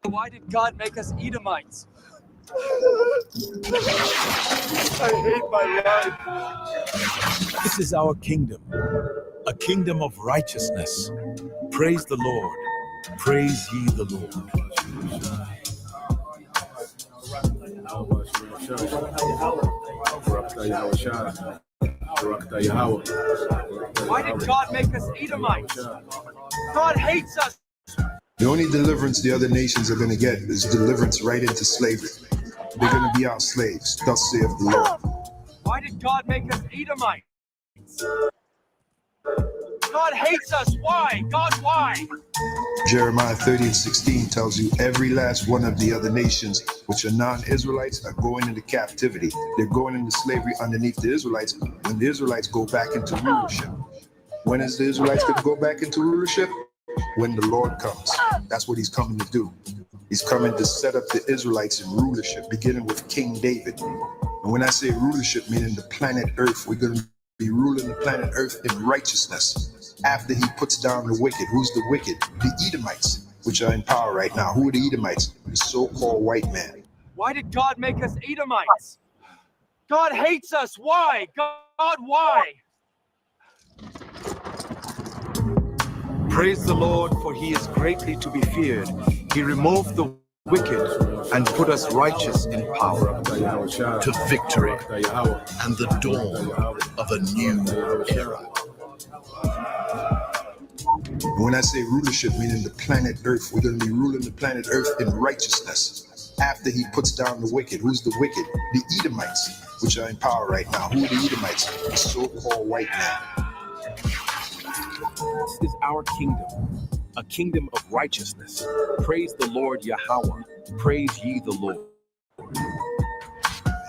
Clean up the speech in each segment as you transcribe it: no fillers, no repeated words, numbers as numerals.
Why did God make us Edomites? I hate my life. This is our kingdom, a kingdom of righteousness. Praise the Lord. Praise ye the Lord. Why did God make us Edomites? God hates us. The only deliverance the other nations are going to get is deliverance right into slavery. They're going to be our slaves, thus saith the Lord. Why did God make us Edomites? God hates us. Why? God, why? Jeremiah 30:16 tells you every last one of the other nations, which are non-Israelites, are going into captivity. They're going into slavery underneath the Israelites when the Israelites go back into rulership. When is the Israelites going to go back into rulership? When the Lord comes. That's what he's coming to do. He's coming to set up the Israelites in rulership, beginning with King David. And when I say rulership, meaning the planet Earth, we're going to be ruling the planet Earth in righteousness after he puts down the wicked. Who's the wicked? The Edomites, which are in power right now. Who are the Edomites? The so-called white man. Why did God make us Edomites? God hates us. Why? God, why? Praise the Lord, for he is greatly to be feared. He removed the wicked and put us righteous in power to victory and the dawn of a new era. And when I say rulership, meaning the planet Earth, we're going to be ruling the planet Earth in righteousness after he puts down the wicked. Who's the wicked? The Edomites, which are in power right now. Who are the Edomites? The so-called white man. This is our kingdom, a kingdom of righteousness. Praise the Lord Yahweh. Praise ye the Lord.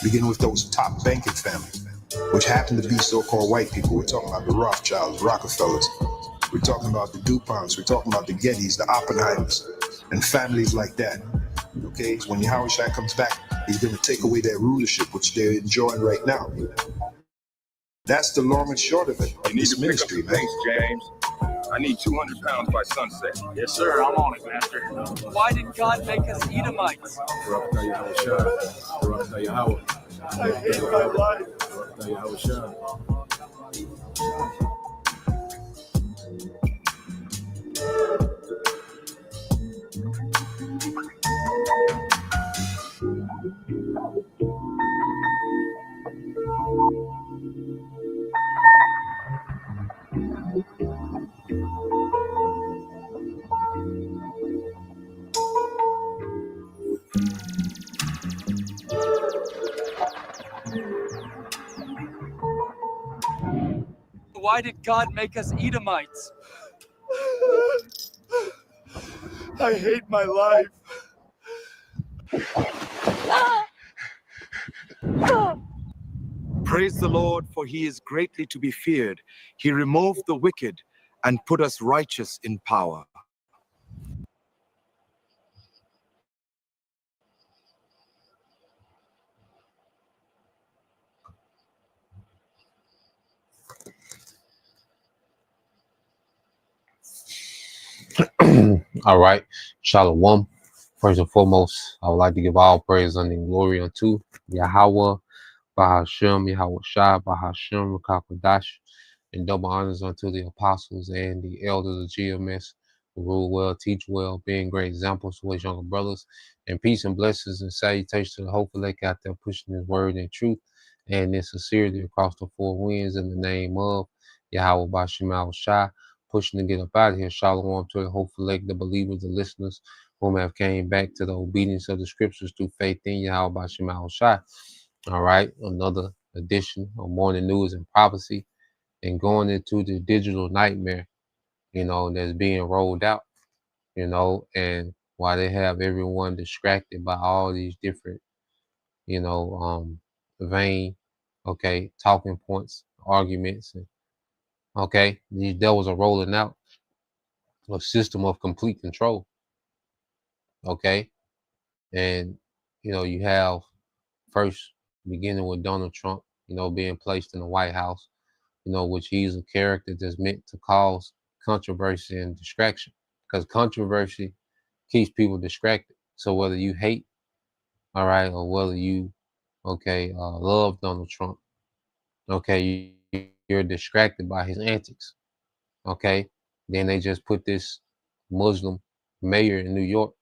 Beginning with those top banking families, which happen to be so-called white people. We're talking about the Rothschilds, Rockefellers. We're talking about the DuPonts. We're talking about the Gettys, the Oppenheimers, and families like that. Okay, so when Yahweh Shai comes back, he's going to take away their rulership, which they're enjoying right now. That's the long and short of it. You need This to pick up ministry, the man. pace, James. I need 200 pounds by sunset. Yes, sir. I'm on it, Master. Why did God make us Edomites? I hate my life. Why did God make us Edomites? I hate my life. Praise the Lord, for he is greatly to be feared. He removed the wicked and put us righteous in power. All right. Shalom. First and foremost, I would like to give all praise and glory unto Yahweh, Bahashem, Yahweh Shai, Bahashem, Rakakwadash, and double honors unto the apostles and the elders of GMS who rule well, teach well, being great examples to his younger brothers. And peace and blessings and salutations to the hopeful lake out there pushing his word in truth and in sincerity across the four winds in the name of Yahweh Bahashem, Yahweh Shai. Pushing to get up out of here. Shalom to the hopeful lake, the believers, the listeners whom have came back to the obedience of the scriptures through faith in Yahweh Bahashem, Yahweh Shai. All right, another edition of Morning News and Prophecy, and going into the digital nightmare, that's being rolled out, and while they have everyone distracted by all these different, vain, talking points, arguments, and these devils are rolling out a system of complete control, and you have first beginning with Donald Trump, being placed in the White House, which he's a character that's meant to cause controversy and distraction, because controversy keeps people distracted. So whether you hate, all right, or whether you, okay, love Donald Trump, okay, you're distracted by his antics, okay. Then they just put this Muslim mayor in New York,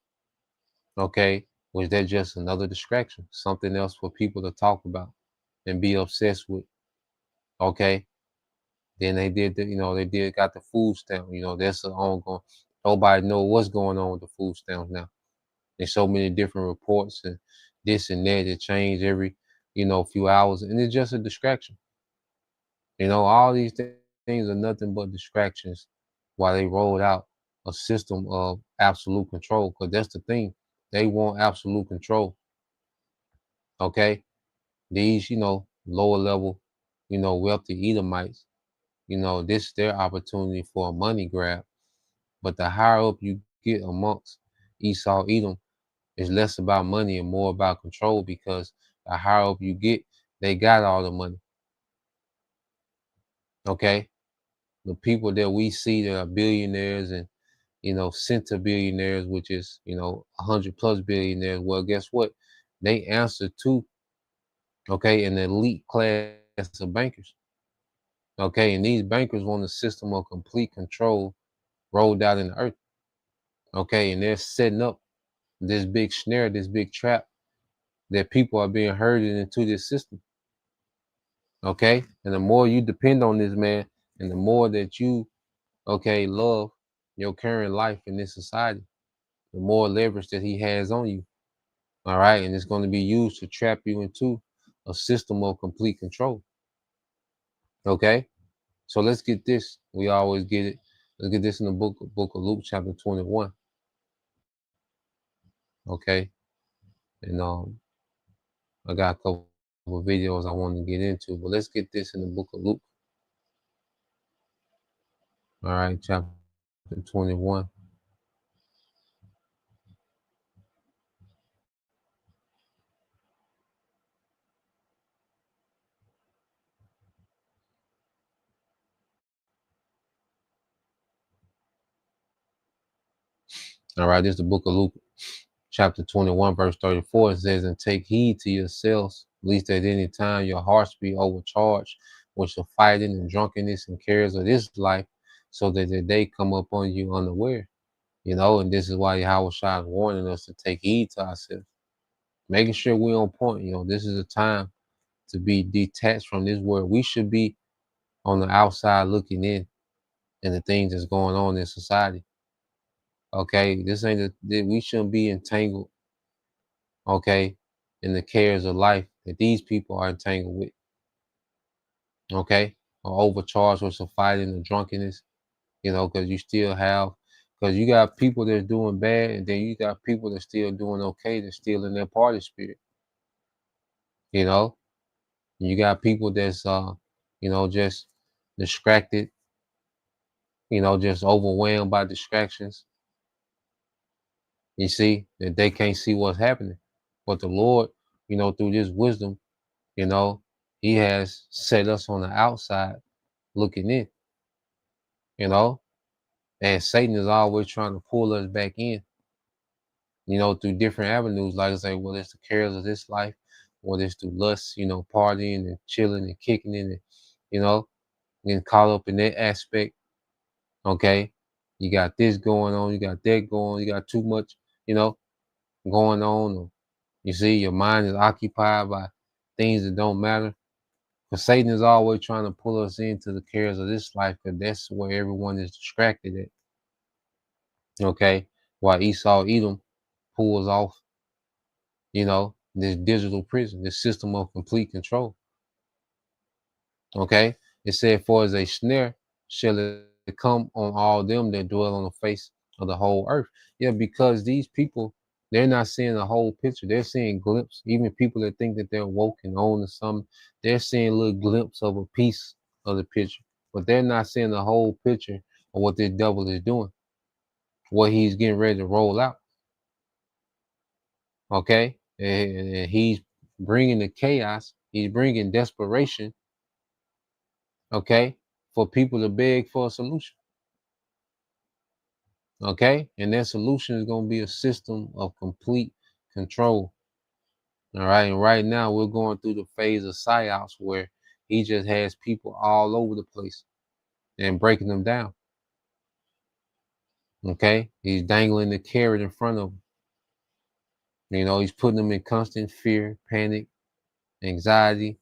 okay, was that just another distraction, something else for people to talk about and be obsessed with, okay. Then they did the, they did got the food stamp, that's an ongoing. Nobody know what's going on with the food stamps now. There's so many different reports and this and that that change every, few hours, and it's just a distraction. All these things are nothing but distractions while they rolled out a system of absolute control. Because that's the thing, they want absolute control. Okay, these, lower level, wealthy Edomites, this is their opportunity for a money grab. But the higher up you get amongst Esau, Edom, it's less about money and more about control, because the higher up you get, they got all the money. Okay, the people that we see that are billionaires and centibillionaires, which is 100+ billionaires. Well, guess what? They answer to an elite class of bankers. Okay, and these bankers want a system of complete control rolled out in the earth. Okay, and they're setting up this big snare, this big trap that people are being herded into this system. Okay, and the more you depend on this man, and the more that you love your current life in this society, the more leverage that he has on you. All right, and it's going to be used to trap you into a system of complete control. Okay, so let's get this. We always get it. Let's get this in the book of Luke, chapter 21. Okay, and I got a couple of videos I want to get into, but let's get this in the book of Luke. All right, chapter 21. All right, this is the book of Luke, chapter 21, verse 34. It says, "And take heed to yourselves, lest at any time your hearts be overcharged with the fighting and drunkenness and cares of this life, so that the day come upon you unaware." And this is why Yahweh Shai is warning us to take heed to ourselves, making sure we're on point. This is a time to be detached from this world. We should be on the outside looking in and the things that's going on in society. Okay, this ain't we shouldn't be entangled, okay, in the cares of life that these people are entangled with, okay, or overcharged with some fighting and drunkenness, because you got people that's doing bad, and then you got people that's still doing okay, that's still in their party spirit, you know. You got people that's just distracted, just overwhelmed by distractions. You see that they can't see what's happening, but the Lord, through this wisdom, you know, He has set us on the outside looking in, you know, and Satan is always trying to pull us back in, through different avenues. Like I say, whether it's the cares of this life, whether it's through lust, partying and chilling and kicking in, and getting caught up in that aspect. Okay, you got this going on, you got that going, you got too much, going on. Or you see, your mind is occupied by things that don't matter. Because Satan is always trying to pull us into the cares of this life, because that's where everyone is distracted at. Okay, while Esau, Edom pulls off, this digital prison, this system of complete control. Okay, it said, "For as a snare shall it come on all them that dwell on the face of the whole earth." Yeah, because these people, they're not seeing the whole picture. They're seeing glimpse. Even people that think that they're woke and own to something, they're seeing a little glimpse of a piece of the picture, but they're not seeing the whole picture of what this devil is doing, what he's getting ready to roll out. Okay, and he's bringing the chaos. He's bringing desperation. Okay, for people to beg for a solution. Okay, and their solution is going to be a system of complete control. All right, and right now we're going through the phase of psyops where he just has people all over the place and breaking them down. Okay, he's dangling the carrot in front of them. You know, he's putting them in constant fear, panic, anxiety.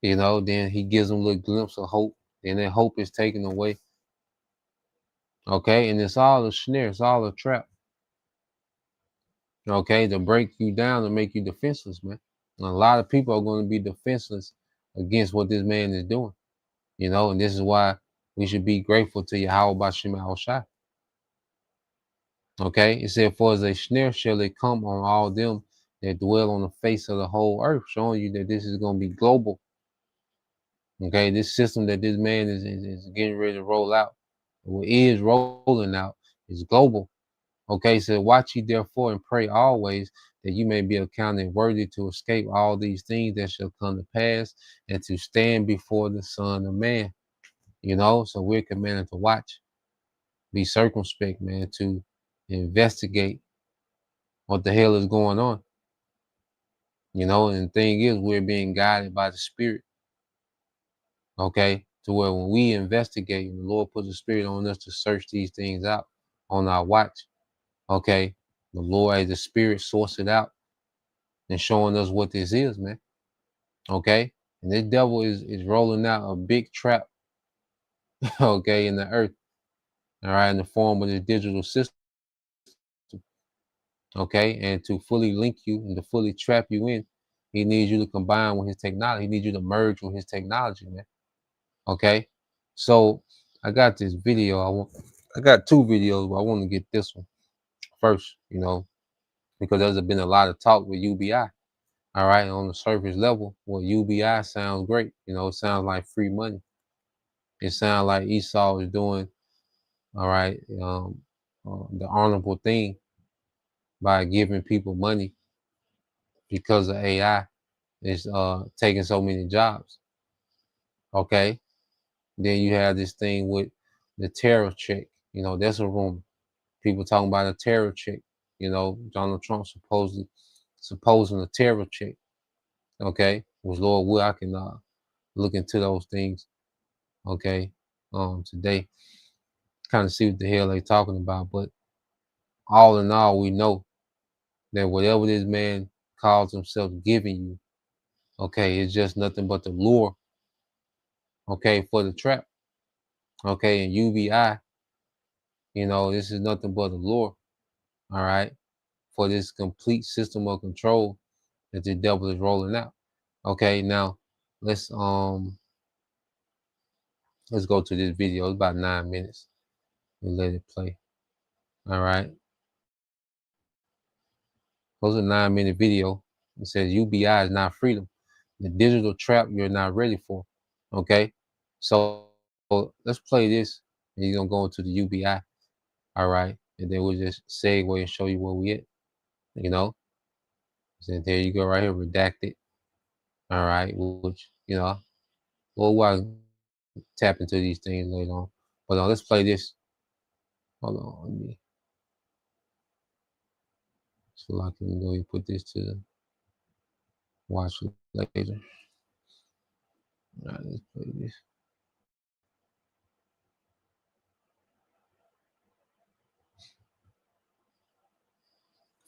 You know, then he gives them a little glimpse of hope, and then hope is taken away. Okay, and it's all a snare, it's all a trap. Okay, to break you down and make you defenseless, man. And a lot of people are going to be defenseless against what this man is doing. You know, and this is why we should be grateful to Yahweh Bashim Al-Shai. Okay, it said, for as a snare shall it come on all them that dwell on the face of the whole earth, showing you that this is going to be global. Okay, this system that this man is getting ready to roll out, or is rolling out, is global. Okay, so watch ye therefore and pray always that you may be accounted worthy to escape all these things that shall come to pass and to stand before the Son of Man. You know, so we're commanded to watch, be circumspect, man, to investigate what the hell is going on. You know, and the thing is, we're being guided by the Spirit. Okay, to where when we investigate, the Lord puts the Spirit on us to search these things out on our watch. Okay, the Lord, as the Spirit, source it out and showing us what this is, man. Okay, and this devil is rolling out a big trap. Okay, in the earth. All right, in the form of the digital system. Okay, and to fully link you and to fully trap you in, he needs you to combine with his technology. He needs you to merge with his technology, man. Okay, so I got this video. I got two videos, but I want to get this one first, you know, because there's been a lot of talk with UBI. All right, on the surface level, well, UBI sounds great. You know, it sounds like free money. It sounds like Esau is doing, all right, the honorable thing by giving people money because of AI is taking so many jobs. Okay, then you have this thing with the tariff check. You know, that's a rumor. People talking about a tariff check. You know, Donald Trump supposing a tariff check. Okay, which Lord will, I can look into those things. Okay, today, kind of see what the hell they talking about. But all in all, we know that whatever this man calls himself giving you, okay, it's just nothing but the lure. Okay, for the trap. Okay, and UBI, you know, this is nothing but a lure. All right, for this complete system of control that the devil is rolling out. Okay, now let's go to this video. It's about 9 minutes. And let it play. All right. Goes a 9-minute video. It says UBI is not freedom. The digital trap you're not ready for. Okay. So let's play this. And you're gonna go into the UBI. All right. And then we'll just segue and show you where we at. You know. So there you go right here, redacted. All right, which, you know, we'll tap into these things later on. But let's play this. Hold on, let me. So I can go and put this to watch later. All right, let's play this.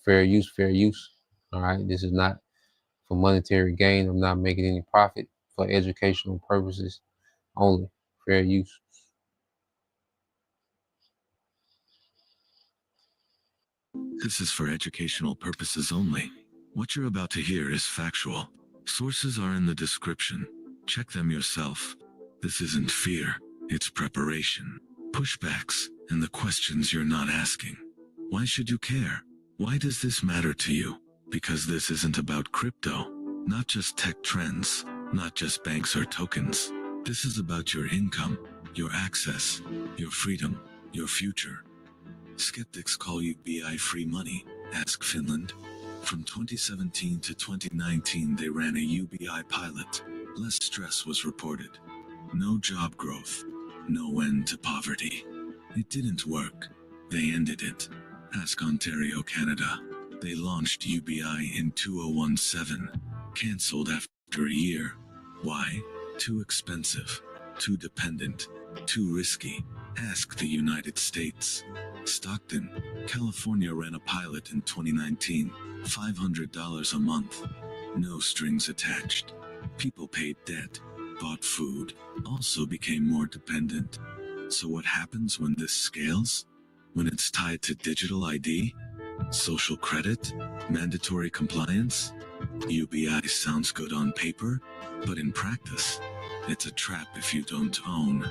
Fair use, fair use. All right, this is not for monetary gain. I'm not making any profit, for educational purposes only. Fair use. This is for educational purposes only. What you're about to hear is factual. Sources are in the description. Check them yourself. This isn't fear, it's preparation. Pushbacks, and the questions you're not asking. Why should you care? Why does this matter to you? Because this isn't about crypto, not just tech trends, not just banks or tokens. This is about your income, your access, your freedom, your future. Skeptics call UBI free money. Ask Finland. From 2017 to 2019, they ran a UBI pilot. Less stress was reported. No job growth. No end to poverty. It didn't work. They ended it. Ask Ontario, Canada. They launched UBI in 2017, cancelled after a year. Why? Too expensive, too dependent, too risky. Ask the United States. Stockton, California ran a pilot in 2019, $500 a month. No strings attached. People paid debt, bought food, also became more dependent. So what happens when this scales? When it's tied to digital ID, social credit, mandatory compliance? UBI sounds good on paper, but in practice, it's a trap if you don't own.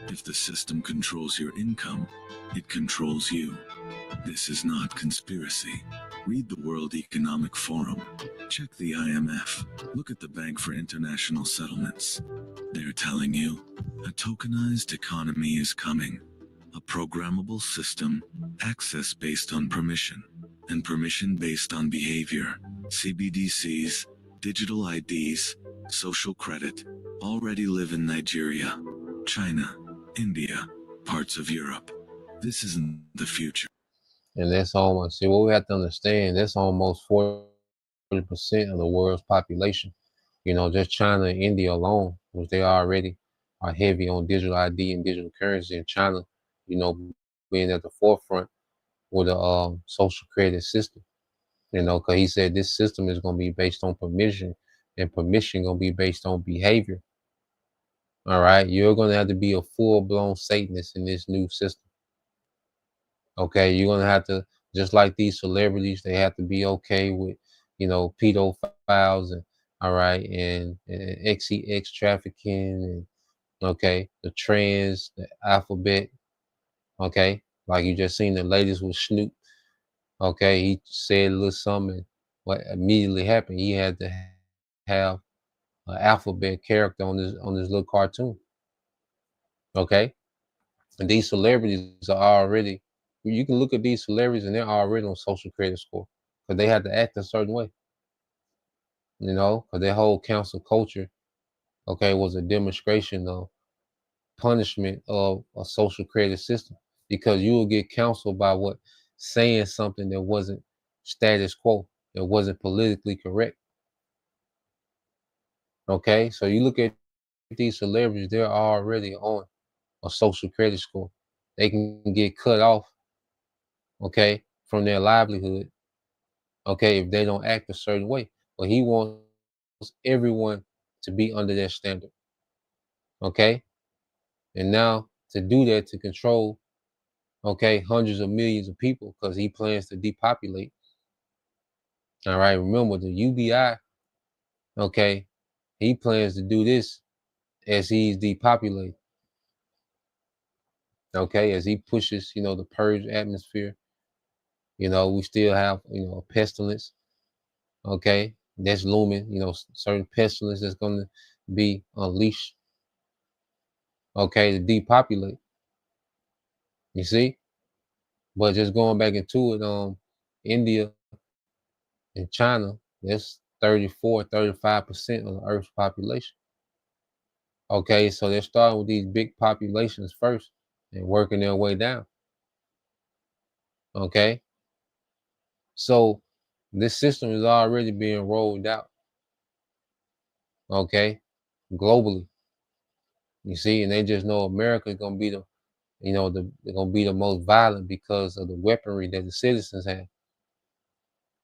If the system controls your income, it controls you. This is not conspiracy. Read the World Economic Forum. Check the IMF. Look at the Bank for International Settlements. They're telling you, a tokenized economy is coming. A programmable system, access based on permission, and permission based on behavior. CBDCs, digital IDs, social credit, already live in Nigeria, China, India, parts of Europe. This isn't the future. And that's almost, see, what we have to understand, that's almost 40% of the world's population. You know, just China and India alone, which they already are heavy on digital ID and digital currency. In China, you know, being at the forefront with a social credit system. You know, because he said this system is going to be based on permission, and permission going to be based on behavior. All right, you're going to have to be a full-blown Satanist in this new system. Okay, you're going to have to, just like these celebrities, they have to be okay with, you know, pedophiles and, all right, and XEX trafficking and, okay, the trans, the alphabet, okay, like you just seen the latest with Snoop. Okay, he said a little something. What immediately happened? He had to have an alphabet character on this little cartoon. Okay, and these celebrities are already. You can look at these celebrities and they're already on social credit score because they had to act a certain way. You know, because their whole council culture, okay, was a demonstration of punishment of a social credit system because you will get counseled by what saying something that wasn't status quo, that wasn't politically correct. Okay, so you look at these celebrities, they're already on a social credit score. They can get cut off, okay, from their livelihood, okay, if they don't act a certain way. But he wants everyone to be under their standard, okay? And now to do that, to control, okay, hundreds of millions of people, because he plans to depopulate. All right, remember the UBI, okay, he plans to do this as he's depopulating. Okay, as he pushes, you know, the purge atmosphere, you know, we still have, you know, a pestilence, okay, that's looming, you know, certain pestilence that's going to be unleashed, okay, to depopulate, you see? But just going back into it, India and China, that's 35% of the Earth's population. Okay, so they're starting with these big populations first and working their way down. Okay, so this system is already being rolled out. Okay, globally. You see, and they just know America is gonna be the, you know, they're gonna be the most violent because of the weaponry that the citizens have.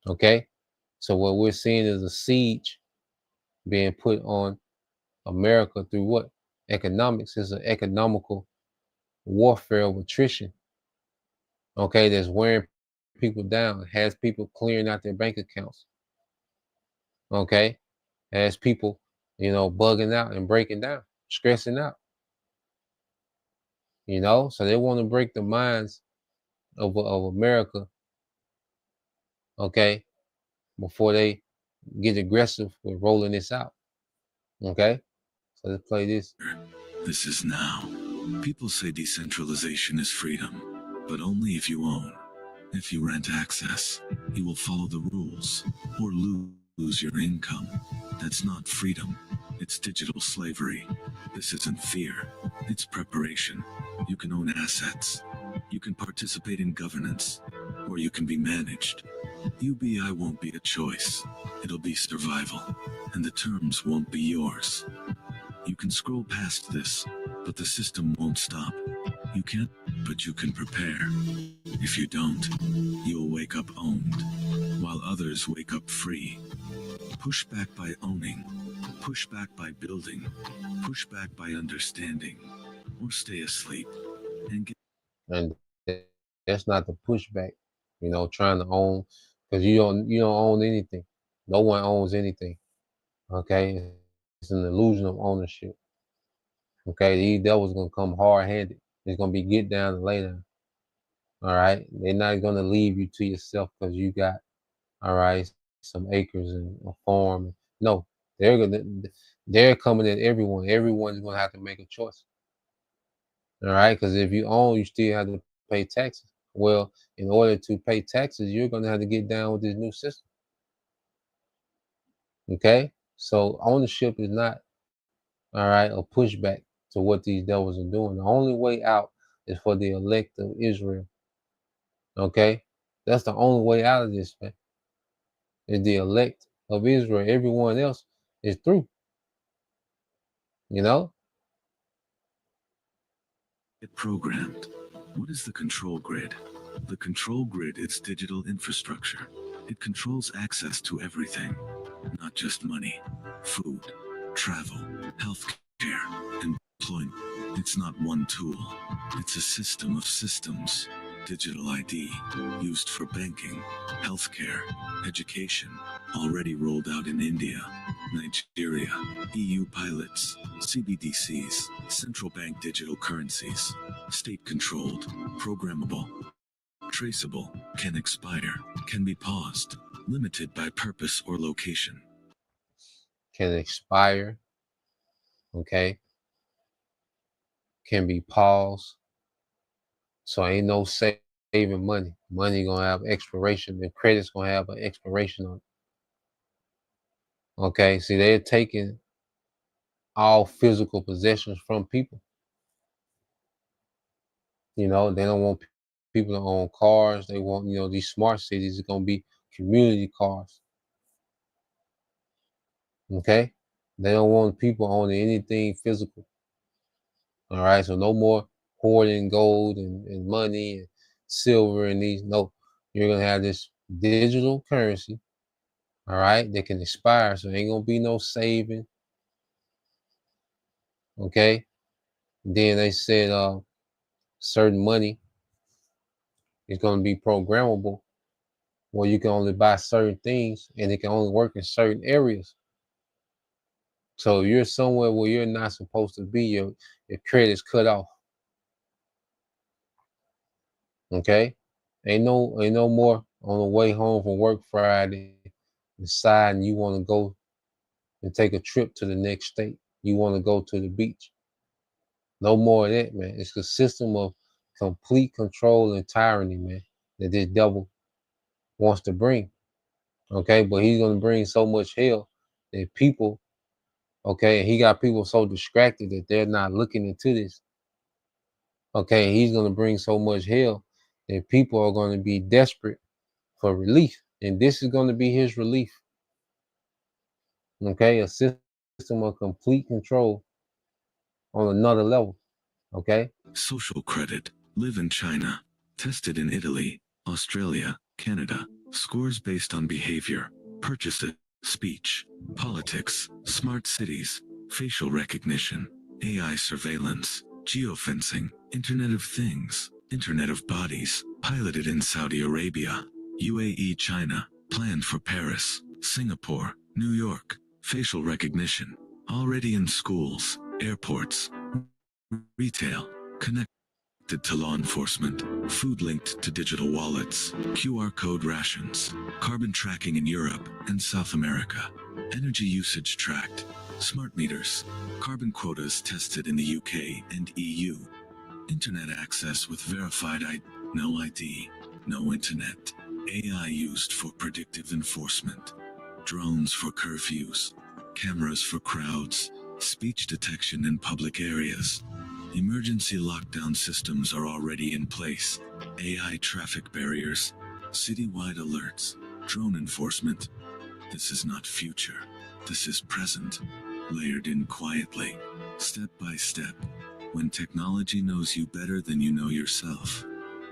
Okay, so what we're seeing is a siege being put on America through what? Economics. Is an economical warfare of attrition. Okay, that's wearing people down, has people clearing out their bank accounts. Okay, has people, you know, bugging out and breaking down, stressing out. You know, so they want to break the minds of America. Okay, before they get aggressive with rolling this out. Okay, so let's play this. This is now. People say decentralization is freedom, but only if you own. If you rent access, you will follow the rules or lose your income. That's not freedom. It's digital slavery. This isn't fear. It's preparation. You can own assets. You can participate in governance, or you can be managed. UBI won't be a choice. It'll be survival, and the terms won't be yours. You can scroll past this, but the system won't stop. You can't, but you can prepare. If you don't, you'll wake up owned, while others wake up free. Push back by owning, push back by building, push back by understanding, or stay asleep and get. And that's not the pushback, you know, trying to own, because you don't own anything. No one owns anything. Okay, it's an illusion of ownership. Okay, these devils gonna come hard handed. It's gonna be get down and lay down. All right, they're not gonna leave you to yourself because you got, all right, some acres and a farm. No, they're coming at everyone. Everyone's gonna have to make a choice. All right, because if you own, you still have to pay taxes. Well, in order to pay taxes, you're gonna have to get down with this new system. Okay, so ownership is not, all right, a pushback to what these devils are doing. The only way out is for the elect of Israel. Okay, that's the only way out of this, man. Is the elect of Israel. Everyone else is through. You know, Get programmed. What is the control grid? The control grid is digital infrastructure. It controls access to everything, not just money, food, travel, healthcare, and employment. It's not one tool. It's a system of systems. Digital ID, used for banking, healthcare, education, already rolled out in India, Nigeria, EU pilots, CBDCs, central bank digital currencies, state-controlled, programmable, traceable, can expire, can be paused, limited by purpose or location. can expire. Okay, can be paused. So ain't no saving money. Money gonna have expiration. The credit's gonna have an expiration on it. Okay, see, they're taking all physical possessions from people. You know, they don't want people to own cars. They want, you know, these smart cities are gonna be community cars. Okay, they don't want people owning anything physical. All right, so no more hoarding gold and money and silver and these. No, you're gonna have this digital currency. All right, that can expire, so ain't gonna be no saving. Okay, then they said certain money is gonna be programmable, where you can only buy certain things and it can only work in certain areas. So if you're somewhere where you're not supposed to be, your credit's cut off. Okay, ain't no more on the way home from work Friday, deciding you want to go and take a trip to the next state. You want to go to the beach. No more of that, man. It's a system of complete control and tyranny, man, that this devil wants to bring. Okay, but he's gonna bring so much hell that people, okay, and he got people so distracted that they're not looking into this. Okay, he's gonna bring so much hell that people are gonna be desperate for relief, and this is gonna be his relief. Okay, a system of complete control on another level. Okay, Social credit, live in China, tested in Italy, Australia, Canada, scores based on behavior, purchases, speech, politics, smart cities, facial recognition, AI surveillance, geofencing, Internet of Things, Internet of Bodies, piloted in Saudi Arabia, UAE, China, planned for Paris, Singapore, New York, facial recognition, already in schools, airports, retail, connected to law enforcement, food linked to digital wallets, QR code rations, carbon tracking in Europe and South America, energy usage tracked, smart meters, carbon quotas tested in the UK and EU, internet access with verified ID, no ID, no internet, AI used for predictive enforcement, drones for curfews, cameras for crowds, speech detection in public areas, Emergency lockdown systems are already in place. AI traffic barriers, citywide alerts, drone enforcement. This is not future. This is present, layered in quietly, step by step. When technology knows you better than you know yourself,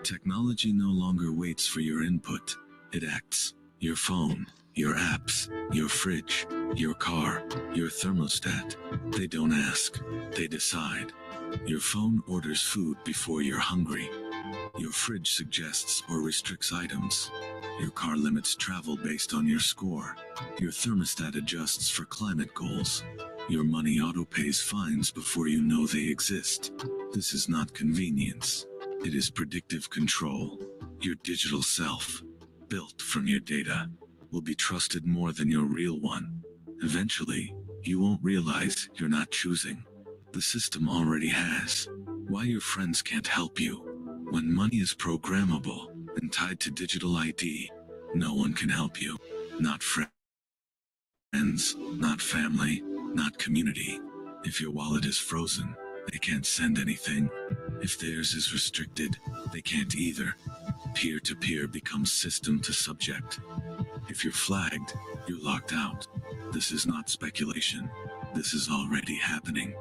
technology no longer waits for your input. It acts. Your phone, your apps, your fridge, your car, your thermostat. They don't ask. They decide. Your phone orders food before you're hungry. Your fridge suggests or restricts items. Your car limits travel based on your score. Your thermostat adjusts for climate goals. Your money auto-pays fines before you know they exist. This is not convenience. It is predictive control. Your digital self, built from your data, will be trusted more than your real one. Eventually, you won't realize you're not choosing. The system already has. Why your friends can't help you. When money is programmable and tied to digital ID, no one can help you. Not friends, not family, not community. If your wallet is frozen, they can't send anything. If theirs is restricted, they can't either. Peer-to-peer becomes system to subject. If you're flagged, you're locked out. This is not speculation. This is already happening.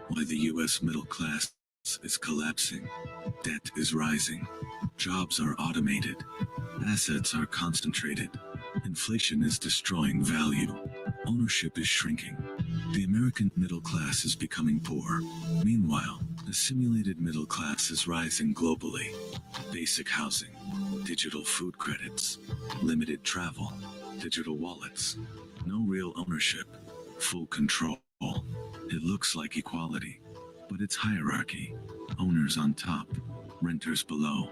Why the US middle class is collapsing. Debt is rising. Jobs are automated. Assets are concentrated. Inflation is destroying value. Ownership is shrinking. The American middle class is becoming poor. Meanwhile, the simulated middle class is rising globally. Basic housing, digital food credits, limited travel, digital wallets, no real ownership, full control. It looks like equality, but it's hierarchy. Owners on top, renters below.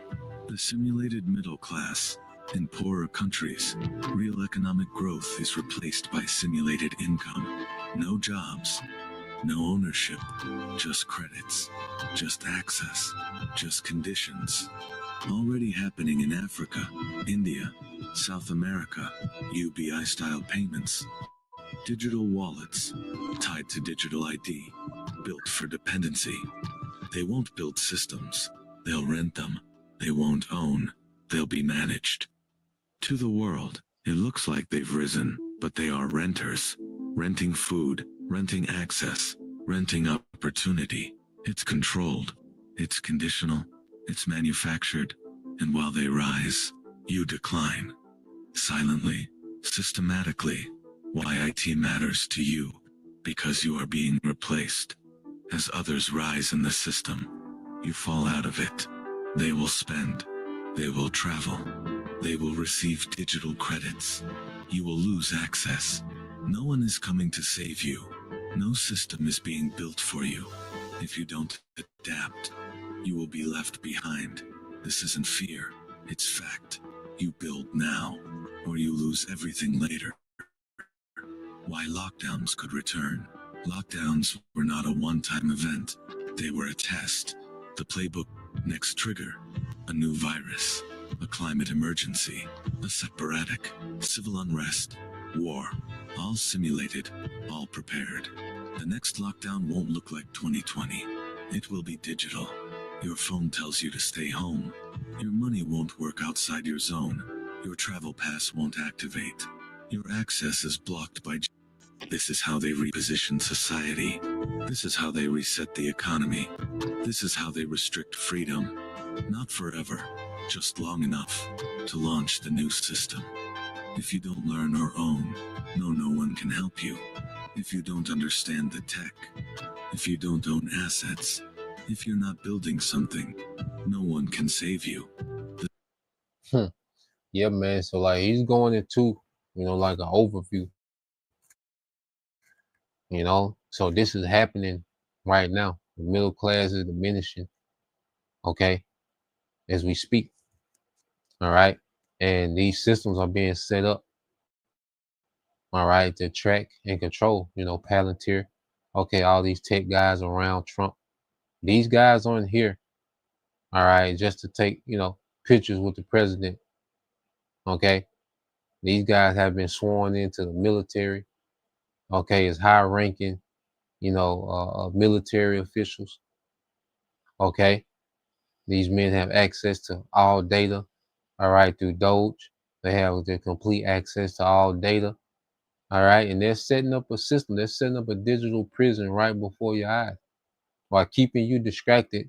The simulated middle class. In poorer countries, real economic growth is replaced by simulated income. No jobs, no ownership, just credits, just access, just conditions. Already happening in Africa, India, South America, UBI-style payments. Digital wallets, tied to digital ID, built for dependency. They won't build systems, they'll rent them. They won't own, they'll be managed. To the world, it looks like they've risen, but they are renters. Renting food, renting access, renting opportunity. It's controlled, it's conditional, it's manufactured, and while they rise, you decline. Silently, systematically. Why IT matters to you? Because you are being replaced. As others rise in the system, you fall out of it. They will spend, they will travel. They will receive digital credits. You will lose access. No one is coming to save you. No system is being built for you. If you don't adapt, you will be left behind. This isn't fear, it's fact. You build now, or you lose everything later. Why lockdowns could return. Lockdowns were not a one-time event. They were a test. The playbook, next trigger, a new virus. A climate emergency, a sporadic, civil unrest, war, all simulated, all prepared. The next lockdown won't look like 2020. It will be digital. Your phone tells you to stay home. Your money won't work outside your zone. Your travel pass won't activate. Your access is blocked by... This is how they reposition society. This is how they reset the economy. This is how they restrict freedom. Not forever. Just long enough to launch the new system. If you don't learn or own, no one can help you. If you don't understand the tech, if you don't own assets, if you're not building something, no one can save you. Yeah, man. So like he's going into, like an overview. So this is happening right now. The middle class is diminishing. Okay, as we speak. All right. And these systems are being set up, all right, to track and control, Palantir. Okay, all these tech guys around Trump. These guys aren't here, all right, just to take, pictures with the president. Okay. These guys have been sworn into the military, okay, as high ranking, military officials. Okay, these men have access to all data. All right, through Doge, they have the complete access to all data. All right, and they're setting up a system. They're setting up a digital prison right before your eyes while keeping you distracted.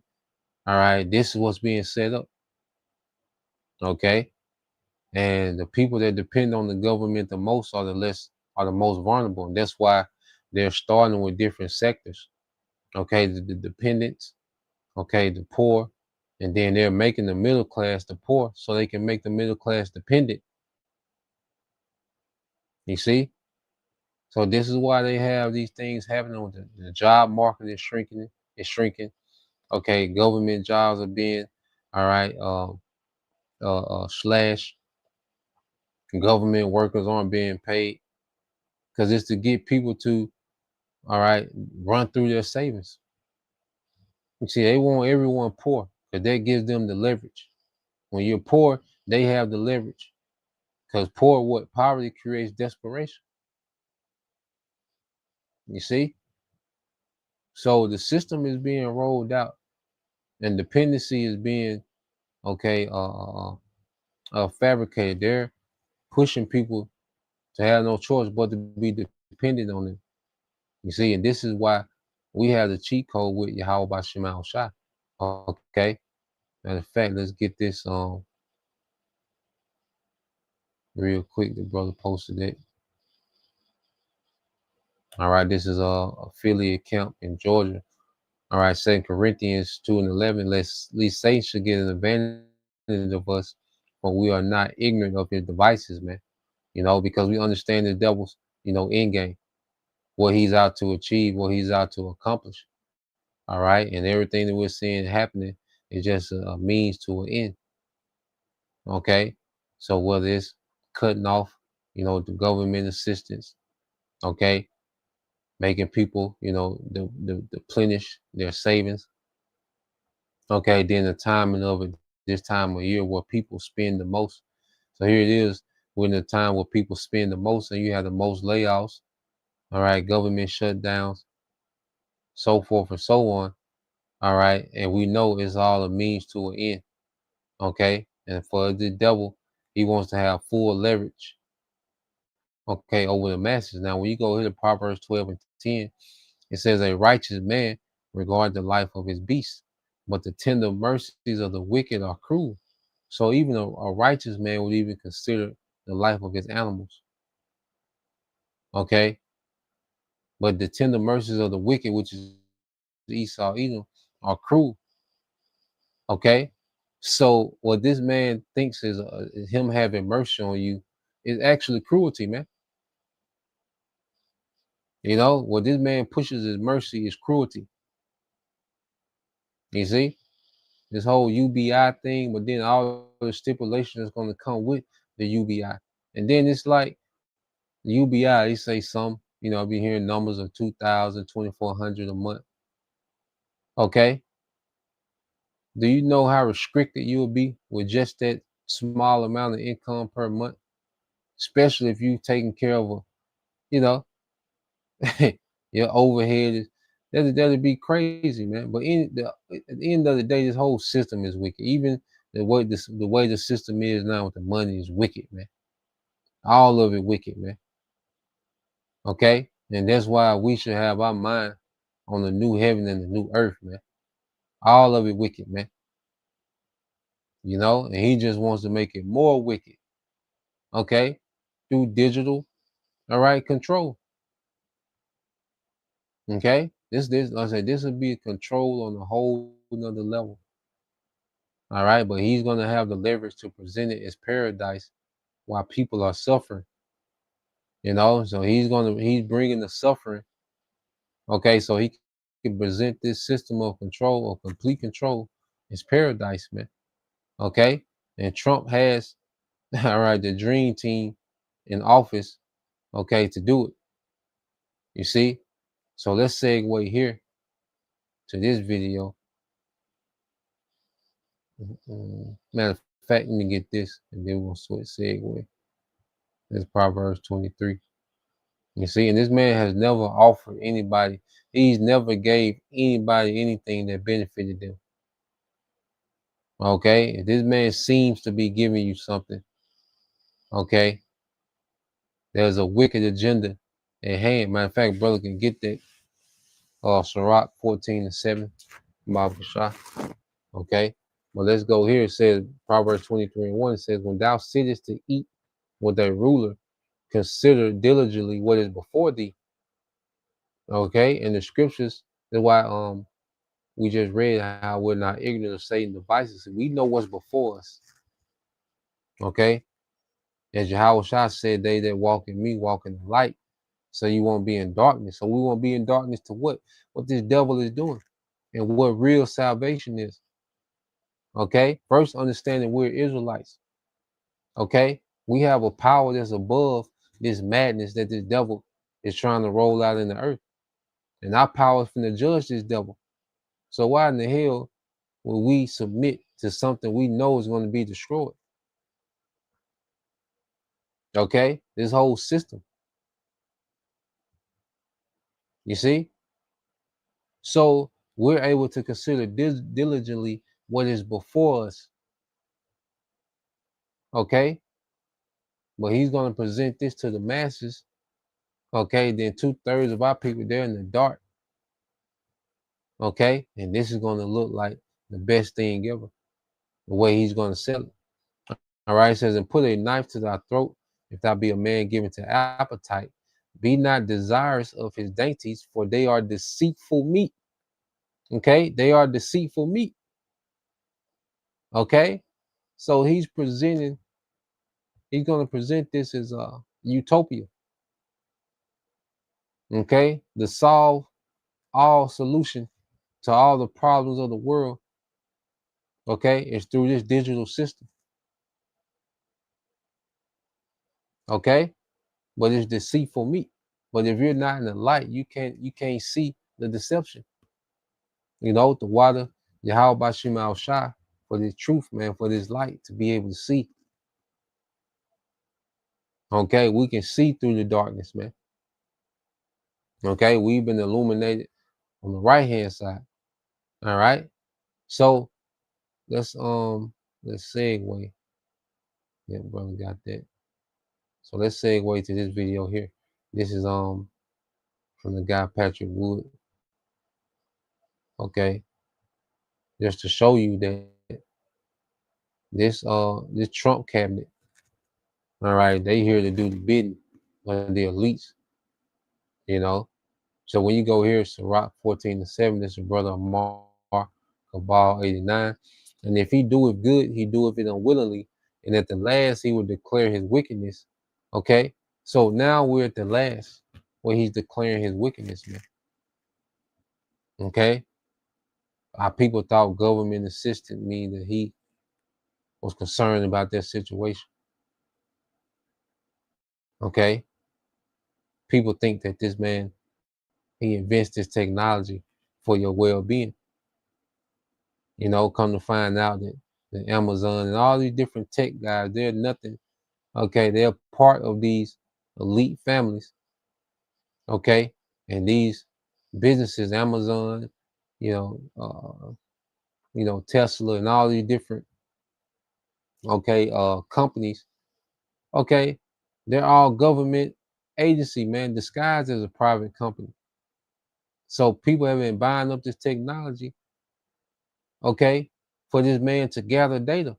All right, this is what's being set up. Okay, and the people that depend on the government the most are the most vulnerable, and that's why they're starting with different sectors. Okay, the dependents. Okay, the poor, and then they're making the middle class the poor, so they can make the middle class dependent. You see. So this is why they have these things happening. With the job market is shrinking. It's shrinking. Okay, government jobs are being, all right, slash. Government workers aren't being paid because it's to get people to, all right, run through their savings. You see, they want everyone poor because that gives them the leverage. When you're poor, they have the leverage because poverty creates desperation. You see, so the system is being rolled out, and dependency is being okay fabricated. They're pushing people to have no choice but to be dependent on them. You see, and this is why we have the cheat code with Yahweh by Shemal Shah. Okay. Matter of fact, let's get this real quick. The brother posted it. All right, this is a affiliate camp in Georgia. All right, 2 Corinthians 2:11. Lest Satan should get an advantage of us, for we are not ignorant of his devices, man. You know, because we understand the devil's, end game, what he's out to achieve, what he's out to accomplish. All right, and everything that we're seeing happening is just a means to an end. Okay, so whether it's cutting off, the government assistance, okay, making people, deplenish their savings. Okay, then the timing of it, this time of year where people spend the most. So here it is, we're in a time where people spend the most, and you have the most layoffs. All right, government shutdowns, so forth and so on. All right, and we know it's all a means to an end. Okay, and for the devil, he wants to have full leverage. Okay, over the masses. Now, when you go here to Proverbs 12:10, it says, "A righteous man regard the life of his beast, but the tender mercies of the wicked are cruel." So even a righteous man would even consider the life of his animals. Okay, but the tender mercies of the wicked, which is Esau, Edom, are cruel. Okay, so what this man thinks is him having mercy on you is actually cruelty, man. What this man pushes as mercy is cruelty. You see, this whole UBI thing, but then all the stipulations is going to come with the UBI. And then it's like the UBI, they say some, I've been hearing numbers of 2,000, 2,400 a month. Okay. Do you know how restricted you will be with just that small amount of income per month? Especially if you're taking care of your overhead is that'd be crazy, man. But at the end of the day, this whole system is wicked. Even the way the system is now with the money is wicked, man. All of it wicked, man. Okay, and that's why we should have our mind on the new heaven and the new earth, man. All of it wicked, man. And he just wants to make it more wicked. Okay, through digital, all right, control. Okay, like I said, this would be control on a whole another level. All right, but he's gonna have the leverage to present it as paradise while people are suffering. So he's bringing the suffering. Okay, so he can present this system of control or complete control as paradise, man. Okay, and Trump has all right the dream team in office. Okay, to do it. You see, so let's segue here to this video. Matter of fact, let me get this, and then we'll switch segue. This Proverbs 23. You see, and this man has never offered anybody. He's never gave anybody anything that benefited them. Okay, if this man seems to be giving you something, okay, there's a wicked agenda at hand. Matter of fact, brother can get that. Sirach 14:7, Bible Shah. Okay, well let's go here. It says Proverbs 23:1 says, "When thou sittest to eat with a ruler, consider diligently what is before thee." Okay, in the scriptures, that's why we just read how we're not ignorant of Satan's devices. We know what's before us. Okay, as Yahweh Shah said, "They that walk in me walk in the light." So you won't be in darkness. So we won't be in darkness to what? What this devil is doing and what real salvation is. Okay. First, understanding we're Israelites. Okay. We have a power that's above this madness that this devil is trying to roll out in the earth. And our power is finna judge this devil. So why in the hell will we submit to something we know is going to be destroyed? Okay. This whole system. You see? So we're able to consider diligently what is before us. Okay. But he's going to present this to the masses. Okay. Then 2/3 of our people, they're in the dark. Okay. And this is going to look like the best thing ever. The way he's going to sell it. All right. It says, "And put a knife to thy throat, if thou be a man given to appetite. Be not desirous of his dainties, for they are deceitful meat." Okay. They are deceitful meat. Okay. So he's going to present this as a utopia. Okay. To solve all solution to all the problems of the world, okay, is through this digital system. Okay. But it's deceitful meat. But if you're not in the light, you can't see the deception. You know, the water, Yahweh Bashim Al Shah, for this truth, man, for this light to be able to see. Okay, we can see through the darkness, man. Okay, we've been illuminated on the right hand side. All right. So let's segue. Yeah, brother got that. So let's segue to this video here. This is from the guy Patrick Wood. Okay, just to show you that this Trump cabinet, all right, they here to do the bidding of the elites, you know. So when you go here, Sirach 14:7, this is brother Amar Kabal 89, and if he do it good, he do it unwillingly, and at the last he will declare his wickedness. Okay, so now we're at the last where he's declaring his wickedness, man. Okay. Our people thought government assistant mean that he was concerned about their situation. Okay. People think that this man, he invents this technology for your well-being. You know, come to find out that the Amazon and all these different tech guys, they're nothing. Okay. They're part of these elite families. Okay. And these businesses, Amazon, you know, Tesla and all these different, okay, companies, okay, they're all government agency, man, disguised as a private company. So people have been buying up this technology, okay, for this man to gather data.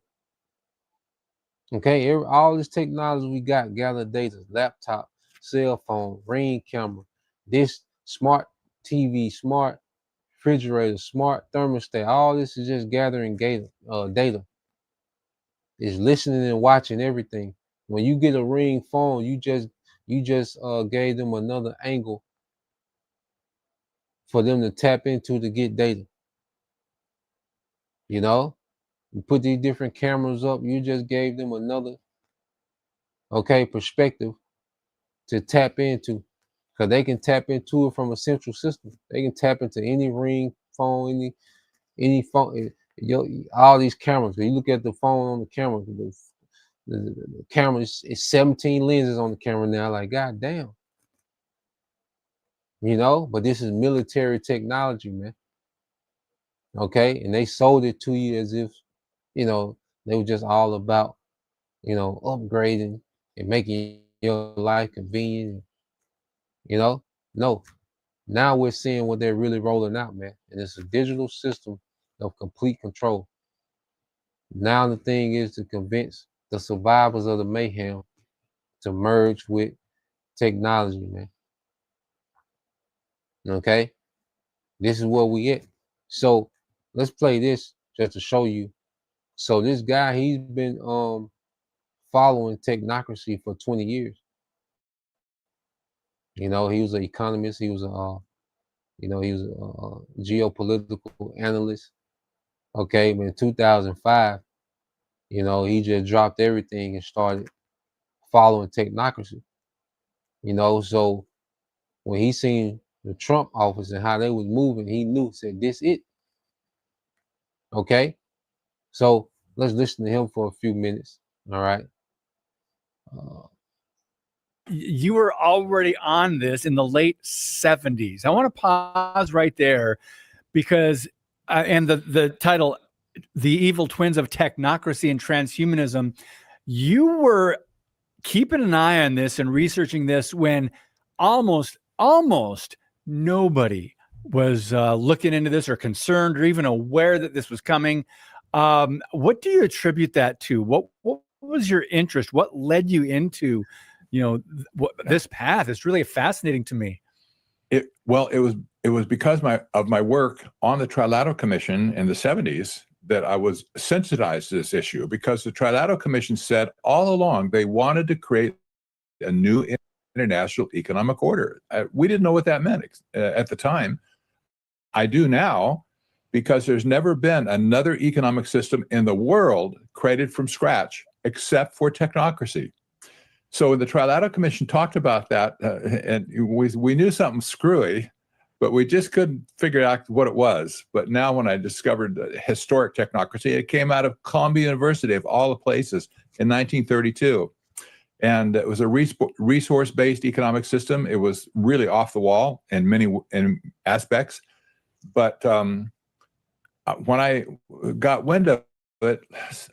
Okay, all this technology we got, gather data, laptop, cell phone, Ring camera, this smart TV, smart refrigerator, smart thermostat, all this is just gathering data. Is listening and watching everything. When you get a Ring phone, you just gave them another angle for them to tap into to get data. You know, you put these different cameras up, you just gave them another, okay, perspective to tap into, because they can tap into it from a central system. They can tap into any Ring phone, any phone, all these cameras. When you look at the phone on the camera, the camera is 17 lenses on the camera now. Like, god damn. You know, but this is military technology, man. Okay, and they sold it to you as if, they were just all about, upgrading and making your life convenient. No. Now we're seeing what they're really rolling out, man. And it's a digital system of complete control. Now the thing is to convince the survivors of the mayhem to merge with technology, man. Okay? This is where we get. So let's play this just to show you. So this guy, he's been following technocracy for 20 years. He was an economist. He was a geopolitical analyst. Okay, but in 2005, he just dropped everything and started following technocracy. So when he seen the Trump office and how they was moving, he knew, said, this it. Okay, so let's listen to him for a few minutes. All right. You were already on this in the late 70s. I want to pause right there because, and the title, The Evil Twins of Technocracy and Transhumanism, you were keeping an eye on this and researching this when almost nobody was looking into this or concerned or even aware that this was coming. What do you attribute that to? What was your interest? What led you into this path? Is really fascinating to me. It was because of my work on the Trilateral Commission in the 70s that I was sensitized to this issue, because the Trilateral Commission said all along they wanted to create a new international economic order. We didn't know what that meant at the time. I do now, because there's never been another economic system in the world created from scratch except for technocracy. So when the Trilateral Commission talked about that, and we knew something screwy, but we just couldn't figure out what it was. But now when I discovered the historic technocracy, it came out of Columbia University, of all the places, in 1932. And it was a resource-based economic system. It was really off the wall in many aspects. But when I got wind of it,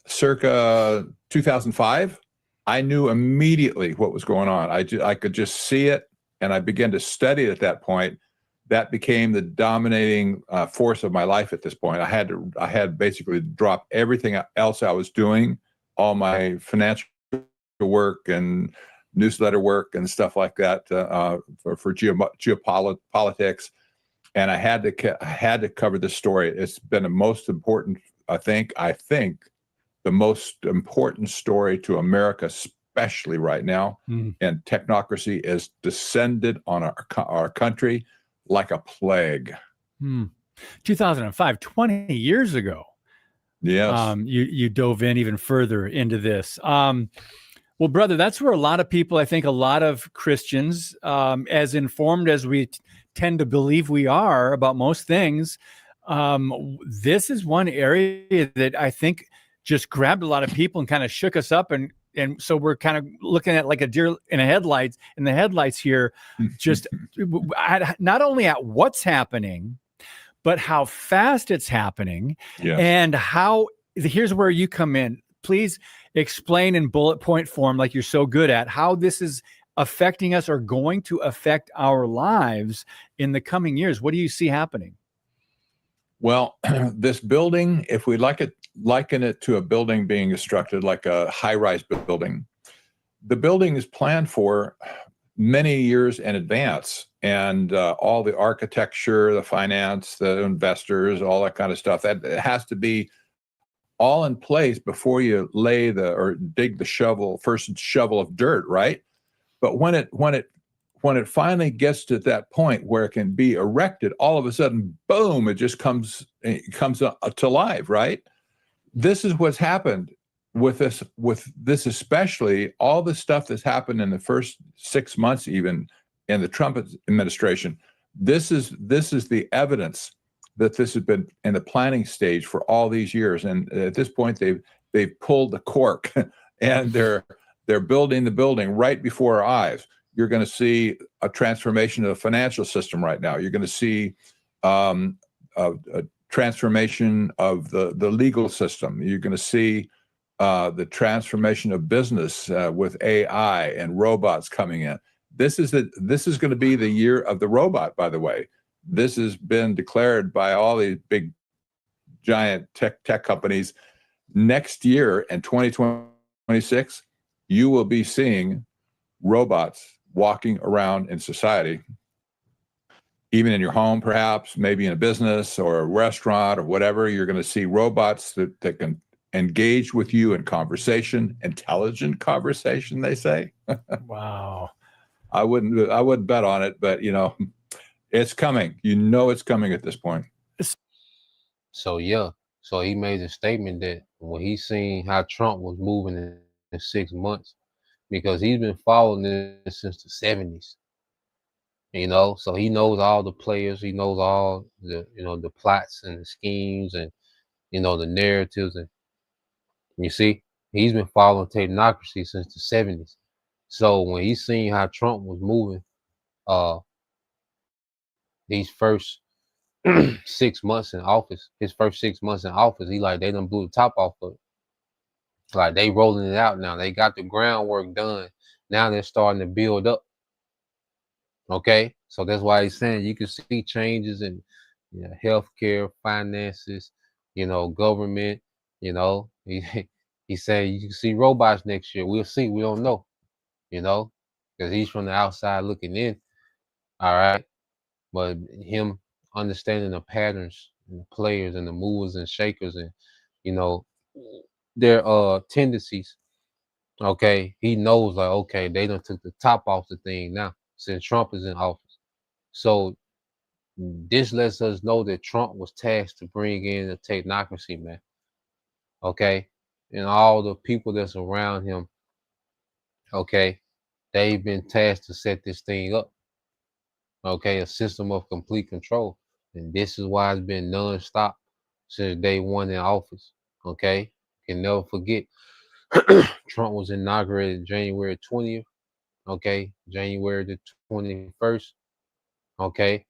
circa 2005, I knew immediately what was going on. I could just see it, and I began to study it at that point. That became the dominating force of my life at this point. I had basically dropped everything else I was doing, all my financial work and newsletter work and stuff like that for geopolitics, and I had to cover this story. It's been the most important, I think the most important story to America, especially right now. And technocracy is descended on our country like a plague. 2005, 20 years ago. Yes. You dove in even further into this. Well, brother, that's where a lot of people, I think a lot of Christians, as informed as we tend to believe we are about most things, this is one area that I think just grabbed a lot of people and kind of shook us up. And so we're kind of looking at like a deer in the headlights here, just not only at what's happening, but how fast it's happening. Yes. And here's where you come in. Please explain in bullet point form, like you're so good at, how this is affecting us or going to affect our lives in the coming years. What do you see happening? Well, this building, if we liken it to a building being constructed like a high-rise building, the building is planned for many years in advance, and all the architecture, the finance, the investors, all that kind of stuff, that it has to be all in place before you dig the first shovel of dirt, right? But when it finally gets to that point where it can be erected, all of a sudden, boom, it just comes to life, right? This is what's happened with this, especially all the stuff that's happened in the first 6 months, even in the Trump administration. This is the evidence that this has been in the planning stage for all these years. And at this point, they've pulled the cork and they're building the building right before our eyes. You're going to see a transformation of the financial system right now. You're going to see transformation of the legal system. You're going to see the transformation of business with AI and robots coming in. This is going to be the year of the robot, by the way. This has been declared by all these big, giant tech companies. Next year in 2026, you will be seeing robots walking around in society, even in your home, perhaps, maybe in a business or a restaurant or whatever. You're going to see robots that can engage with you in conversation, intelligent conversation, they say. Wow. I wouldn't bet on it, but it's coming. It's coming at this point. So yeah, so he made a statement that when he seen how Trump was moving in 6 months, because he's been following this since the 70s, so he knows all the players, he knows all the the plots and the schemes and the narratives, and you see, he's been following technocracy since the 70s. So when he seen how Trump was moving, these first 6 months in office, his first 6 months in office, he like they done blew the top off of it. Like they rolling it out now. They got the groundwork done. Now they're starting to build up. Okay, so that's why he's saying you can see changes in healthcare, finances, government. He said you can see robots next year. We'll see. We don't know. Because he's from the outside looking in. All right, but him understanding the patterns and the players and the movers and shakers and their tendencies. Okay, he knows like, okay, they done took the top off the thing now since Trump is in office. So this lets us know that Trump was tasked to bring in the technocracy, man. Okay, and all the people that's around him, okay, they've been tasked to set this thing up. Okay, a system of complete control. And this is why it's been nonstop since day one in office. Okay, can never forget. Trump was inaugurated January 20th. Okay, January the 21st. Okay,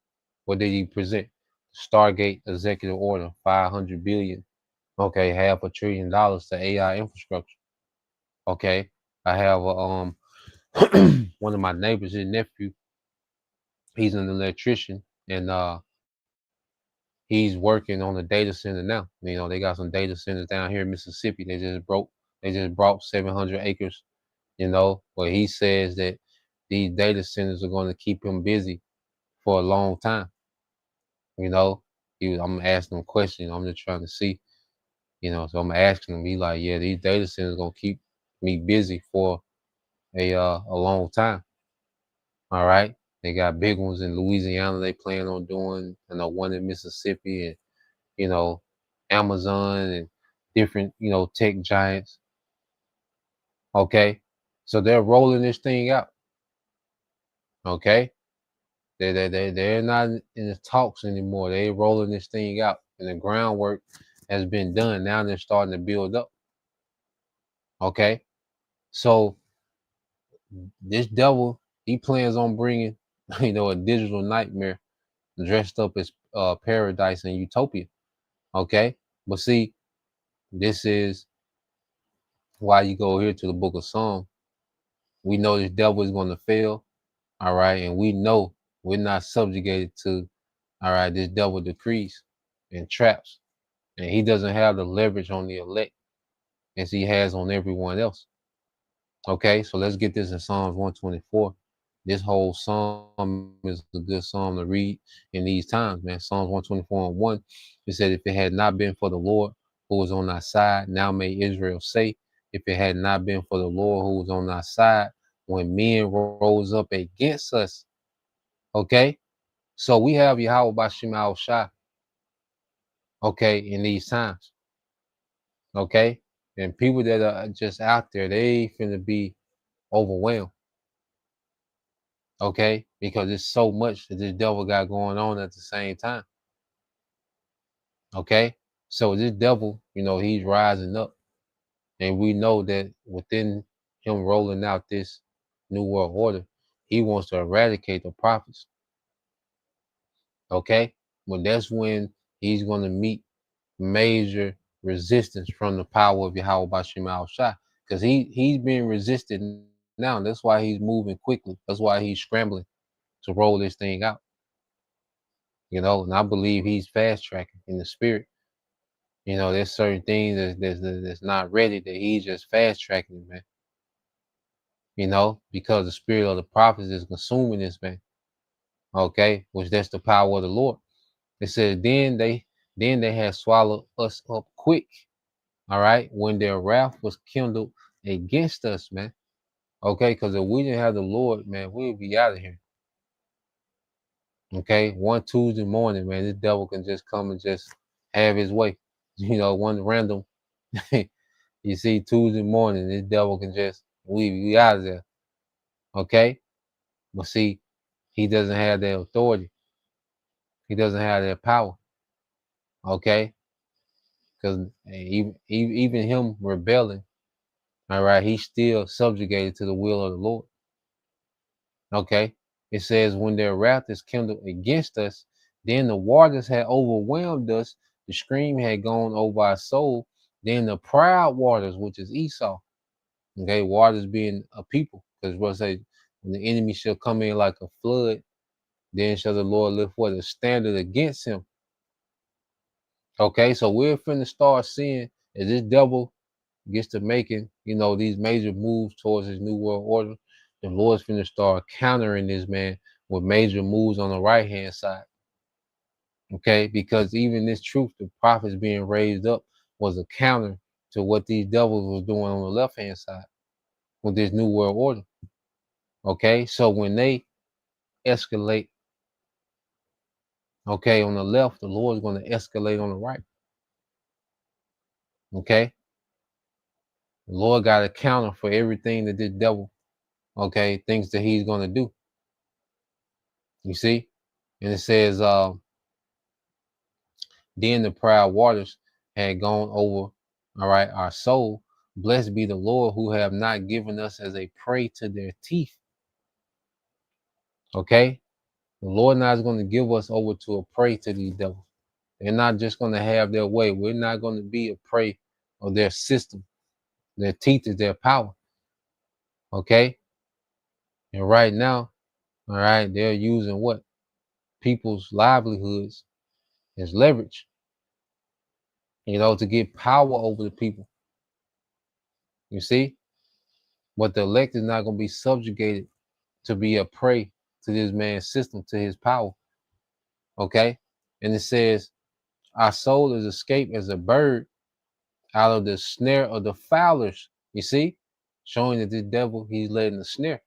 what did he present? Stargate executive order, 500 billion. Okay, $500 billion to AI infrastructure. Okay, I have one of my neighbors, his nephew. He's an electrician, and he's working on a data center now. They got some data centers down here in Mississippi. They just brought 700 acres. But he says that these data centers are going to keep him busy for a long time. I'm asking him questions. I'm just trying to see, so I'm asking him. He's like, yeah, these data centers are going to keep me busy for a long time. All right. They got big ones in Louisiana they plan on doing, one in Mississippi, and Amazon and different, tech giants. Okay. So they're rolling this thing out. Okay. They're not in the talks anymore. They're rolling this thing out, and the groundwork has been done. Now they're starting to build up. Okay. So this devil, he plans on bringing, a digital nightmare dressed up as paradise and utopia. Okay. But see, this is why you go here to the book of Psalms. We know this devil is going to fail. All right. And we know we're not subjugated to, all right, this devil decrees and traps. And he doesn't have the leverage on the elect as he has on everyone else. Okay. So let's get this in Psalms 124. This whole psalm is a good psalm to read in these times, man. Psalms 124 and 1. It said, if it had not been for the Lord who was on our side, now may Israel say, if it had not been for the Lord who was on our side, when men rose up against us. Okay. So we have Yahweh Bashim al-Shah. Okay. In these times. Okay. And people that are just out there, they finna be overwhelmed. Okay, because it's so much that this devil got going on at the same time. Okay, so this devil, he's rising up, and we know that within him rolling out this new world order, he wants to eradicate the prophets. Okay, but that's when he's going to meet major resistance from the power of Yahweh Bashim Al Shah, because he's being resisted now. That's why he's moving quickly. That's why he's scrambling to roll this thing out. You know, and I believe he's fast tracking in the spirit. You know, there's certain things that's not ready that he's just fast tracking, man. You know, because the spirit of the prophets is consuming this man. Okay, which that's the power of the Lord. It says, then they had swallowed us up quick. All right, when their wrath was kindled against us, man. Okay, because if we didn't have the Lord, man, we would be out of here. Okay, one Tuesday morning, man, this devil can just come and just have his way. You know, one random, you see, Tuesday morning, this devil can just, we out of there. Okay, but see, he doesn't have that authority. He doesn't have that power. Okay, because even him rebelling, all right, he's still subjugated to the will of the Lord. Okay, it says, when their wrath is kindled against us, then the waters had overwhelmed us, the stream had gone over our soul, then the proud waters, which is Esau, okay, waters being a people, because what say, when the enemy shall come in like a flood, then shall the Lord lift what, a standard against him. Okay, so we're finna start seeing as this devil gets to making, you know, these major moves towards his new world order, the Lord's finna start countering this man with major moves on the right hand side. Okay, because even this truth, the prophets being raised up, was a counter to what these devils was doing on the left hand side with this new world order. Okay, so when they escalate, okay, on the left, the Lord's going to escalate on the right. Okay, the Lord got a counter for everything that this devil, okay, thinks that he's going to do. You see, and it says, then the proud waters had gone over, all right, our soul. Blessed be the Lord who have not given us as a prey to their teeth. Okay, the Lord not is going to give us over to a prey to these devils. They're not just going to have their way. We're not going to be a prey of their system. Their teeth is their power. Okay, and right now, all right, they're using what? People's livelihoods as leverage, you know, to get power over the people. You see, but the elect is not going to be subjugated to be a prey to this man's system, to his power. Okay, and it says, our soul is escaped as a bird out of the snare of the fowlers. You see, showing that the devil, he's letting the snare.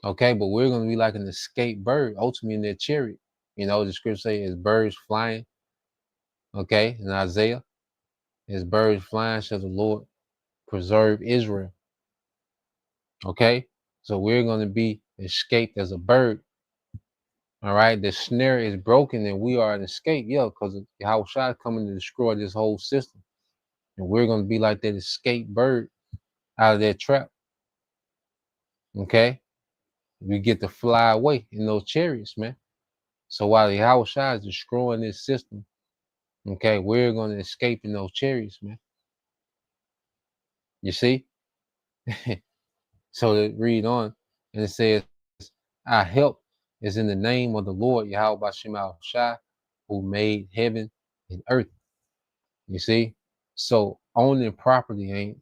Okay, but we're going to be like an escaped bird, ultimately in their chariot. You know, the scripture says, as birds flying. Okay, in Isaiah, as birds flying shall the Lord preserve Israel. Okay, so we're going to be escaped as a bird. All right, the snare is broken and we are an escape. Yeah, because Yahweh Shai is coming to destroy this whole system. And we're going to be like that escaped bird out of that trap. Okay, we get to fly away in those chariots, man. So while Yahweh Shai is destroying this system, okay, we're going to escape in those chariots, man. You see? So to read on, and it says, our help is in the name of the Lord Yahweh Bashim Al Shai, who made heaven and earth. You see? So owning property ain't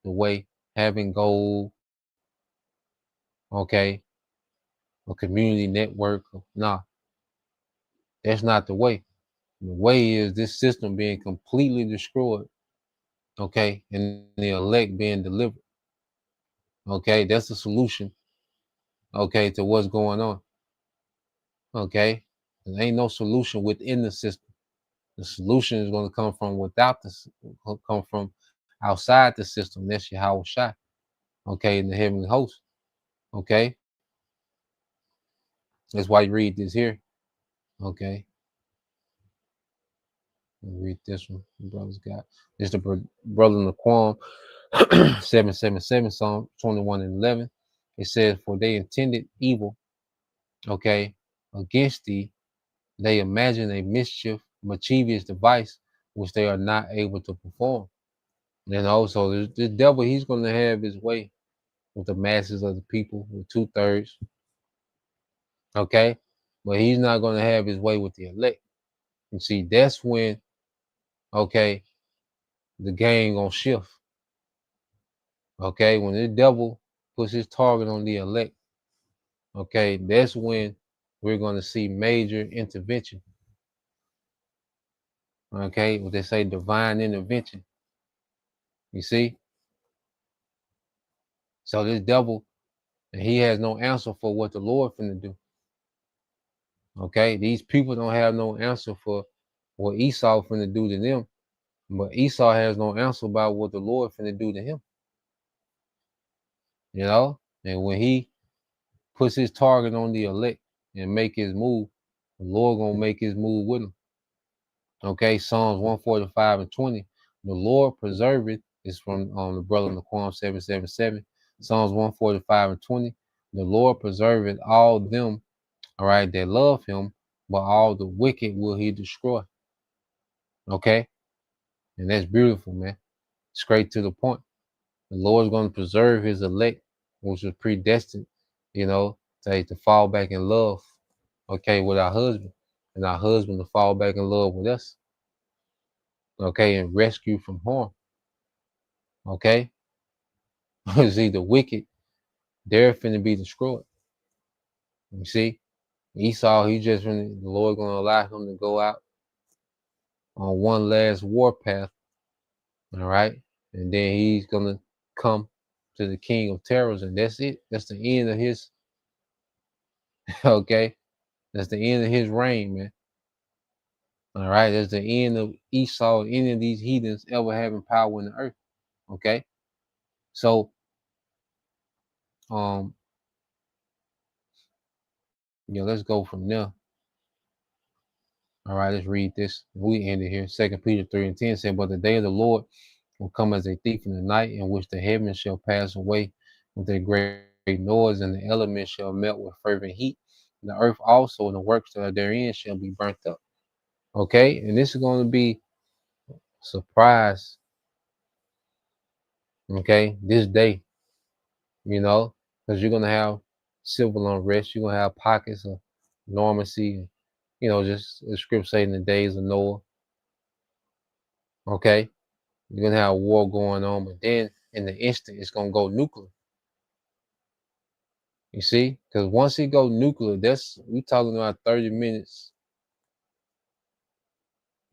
the way. Having gold, okay, a community network, nah, that's not the way. The way is this system being completely destroyed, okay, and the elect being delivered. Okay, that's the solution, okay, to what's going on. Okay, there ain't no solution within the system. The solution is going to come from without this, come from outside the system. That's Yahweh Shai, okay, in the heavenly host. Okay, that's why you read this here. Okay, read this one. The brother's got this. The brother in the Quam 777 Psalm 21 and 11. It says, "For they intended evil, okay, against thee, They imagine a mischievous device which they are not able to perform. And also, the devil, he's going to have his way with the masses of the people, with 2/3. Okay, but he's not going to have his way with the elect. You see, that's when, okay, the game gonna shift. Okay, when the devil puts his target on the elect, okay, that's when we're gonna see major intervention. Okay, what they say, divine intervention. You see, so this devil, and he has no answer for what the Lord finna do. Okay, these people don't have no answer for what Esau finna do to them, but Esau has no answer about what the Lord finna do to him. You know, and when he puts his target on the elect and make his move, the Lord gonna make his move with him. Okay, Psalms 145:20. The Lord preserveth is from the brother Naquam 777. Psalms 145:20. The Lord preserveth all them, all right, that love him, but all the wicked will he destroy. Okay, and that's beautiful, man. Straight to the point. The Lord's going to preserve his elect, which was predestined, you know, to fall back in love, okay, with our husband, and our husband to fall back in love with us, okay, and rescue from harm, okay. See, the wicked, they're finna be destroyed. You see, Esau, the Lord gonna allow him to go out on one last war path, all right, and then he's gonna come to the king of terrors, and that's it. That's the end of his, okay. That's the end of his reign, man. All right, that's the end of Esau, any of these heathens ever having power in the earth. Okay, so let's go from there. All right, let's read this. We end it here. 2 Peter 3:10 said, "But the day of the Lord will come as a thief in the night, in which the heavens shall pass away with a great noise, and the elements shall melt with fervent heat. The earth also and the works that are therein shall be burnt up." Okay, and this is going to be a surprise. Okay, this day, because you're going to have civil unrest, you're going to have pockets of normalcy, just the script say in the days of Noah. Okay, you're going to have war going on, but then in the instant, it's going to go nuclear. You see, because once it go nuclear, we talking about 30 minutes,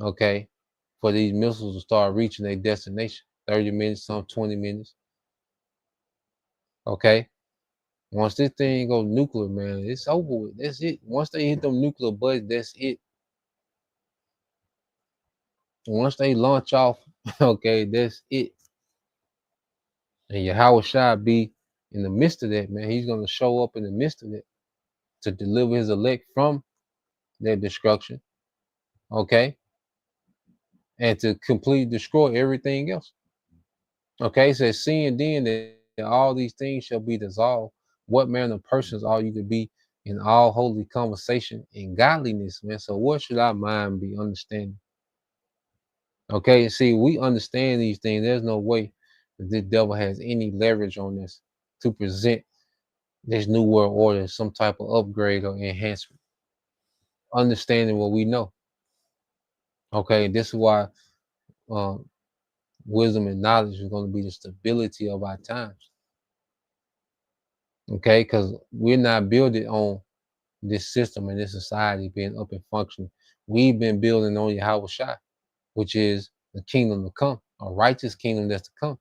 okay, for these missiles to start reaching their destination. 30 minutes, some 20 minutes. Okay. Once this thing goes nuclear, man, it's over with. That's it. Once they hit them nuclear buttons, that's it. Once they launch off, okay, that's it. And Yahweh Shai be in the midst of that, man. He's going to show up in the midst of it to deliver his elect from their destruction, okay, and to completely destroy everything else. Okay, it says, "Seeing then that all these things shall be dissolved, what manner of persons are you to be in all holy conversation and godliness," man? So what should our mind be understanding? Okay, see, we understand these things. There's no way that this devil has any leverage on this to present this new world order as some type of upgrade or enhancement. Understanding what we know. Okay, this is why wisdom and knowledge is going to be the stability of our times. Okay, because we're not building on this system and this society being up and functioning. We've been building on Yahweh Shai, which is the kingdom to come, a righteous kingdom that's to come.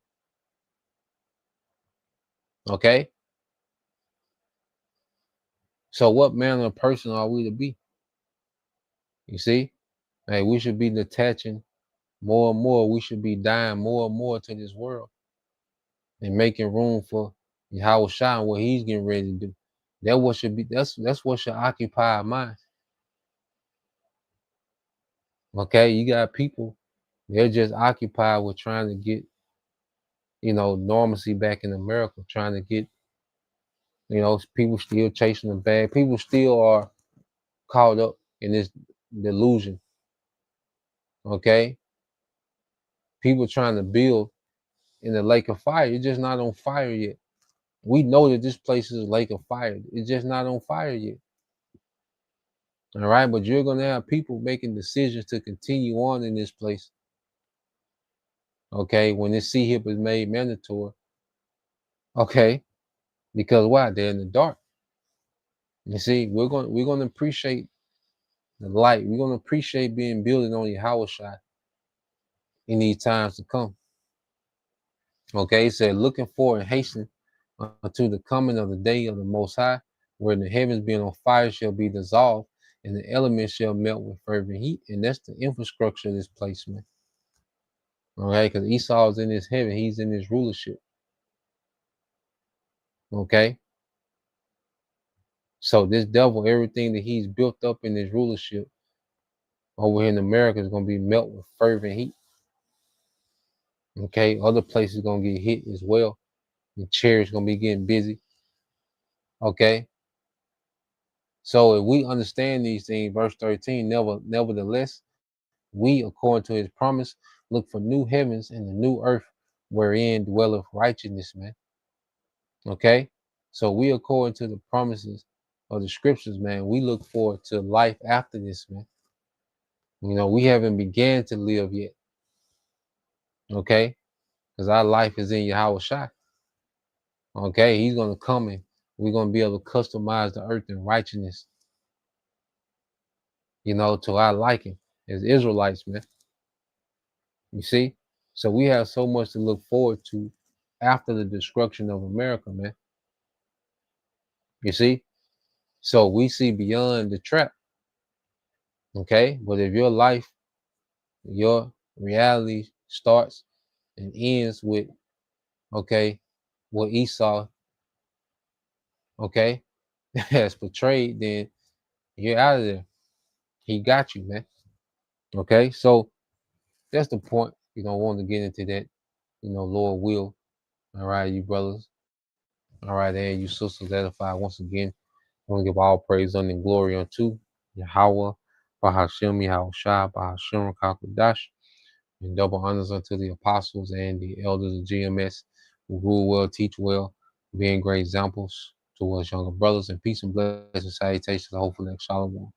Okay, so what manner of person are we to be? You see, hey, we should be detaching more and more. We should be dying more and more to this world and making room for Yahweh Shai and what He's getting ready to do. That's what should be. That's what should occupy our minds. Okay, you got people, they're just occupied with trying to get, normalcy back in America, trying to get, people still chasing the bag. People still are caught up in this delusion. Okay? People trying to build in the lake of fire. It's just not on fire yet. We know that this place is a lake of fire. It's just not on fire yet. All right, but you're going to have people making decisions to continue on in this place. Okay, when this CHIP is made mandatory. Okay, because why? They're in the dark. You see, we're going to appreciate the light. We're going to appreciate being building on Yahweh Shai in these times to come. Okay, it said, looking for and hasten unto the coming of the day of the Most High, where the heavens being on fire shall be dissolved, and the elements shall melt with fervent heat. And that's the infrastructure of this place, man. All right, because Esau is in his heaven, he's in his rulership. Okay, so this devil, everything that he's built up in his rulership over here in America is going to be melt with fervent heat. Okay, other places going to get hit as well. The chariots going to be getting busy. Okay, so if we understand these things, verse 13, nevertheless, we, according to his promise, look for new heavens and the new earth wherein dwelleth righteousness, man. Okay, so we, according to the promises of the scriptures, man, we look forward to life after this, man. You know, we haven't began to live yet. Okay, because our life is in Yahweh Shai. Okay, he's going to come and we're going to be able to customize the earth in righteousness, you know, to our liking as Israelites, man. You see? So we have so much to look forward to after the destruction of America, man. You see? So we see beyond the trap. Okay? But if your life, your reality starts and ends with, okay, what Esau, okay, has portrayed, then you're out of there. He got you, man. Okay? So that's the point. You don't want to get into that, you know, Lord will. All right, you brothers. All right, and you sisters edified once again. I want to give all praise and glory unto Yahweh, Bahashem, Yahweh Shai, Bahashem, Kakodash, and double honors unto the apostles and the elders of GMS who rule well, teach well, being great examples to us younger brothers, and peace and blessings, salutations, hopefully, Shalom.